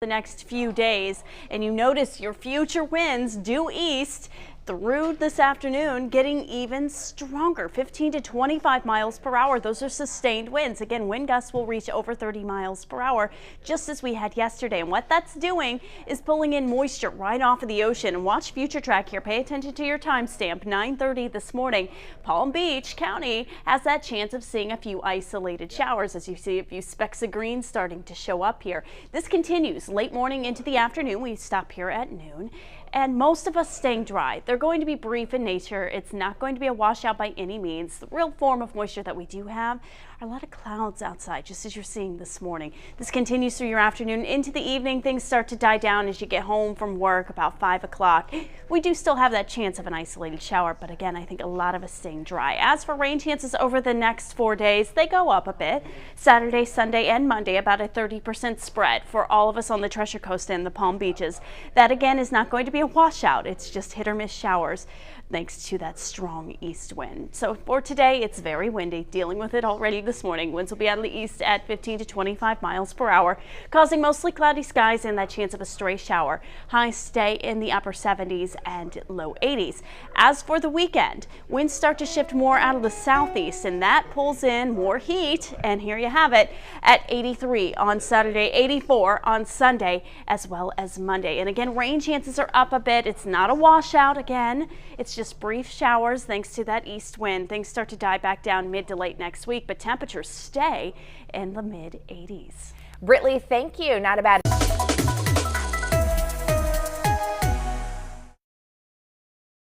the next few days, and you notice your future winds due east through this afternoon getting even stronger, 15 to 25 miles per hour. Those are sustained winds. Again, wind gusts will reach over 30 miles per hour, just as we had yesterday. And what that's doing is pulling in moisture right off of the ocean. And watch Future Track here. Pay attention to your timestamp, 9:30 this morning. Palm Beach County has that chance of seeing a few isolated showers, as you see a few specks of green starting to show up here. This continues late morning into the afternoon. We stop here at noon. And most of us staying dry. They're going to be brief in nature. It's not going to be a washout by any means. The real form of moisture that we do have are a lot of clouds outside, just as you're seeing this morning. This continues through your afternoon into the evening. Things start to die down as you get home from work about 5 o'clock. We do still have that chance of an isolated shower, but again, I think a lot of us staying dry. As for rain chances over the next 4 days, they go up a bit. Saturday, Sunday, and Monday, about a 30% spread for all of us on the Treasure Coast and the Palm Beaches. That again is not going to be a washout. It's just hit or miss showers thanks to that strong east wind. So for today, it's very windy, dealing with it already this morning. Winds will be out of the east at 15 to 25 miles per hour, causing mostly cloudy skies and that chance of a stray shower. Highs stay in the upper 70s and low 80s. As for the weekend, winds start to shift more out of the southeast, and that pulls in more heat. And here you have it at 83 on Saturday, 84 on Sunday, as well as Monday. And again, rain chances are up a bit. It's not a washout again. It's just brief showers thanks to that east wind. Things start to die back down mid to late next week, but temperatures stay in the mid 80s. Brittany, thank you. Not a bad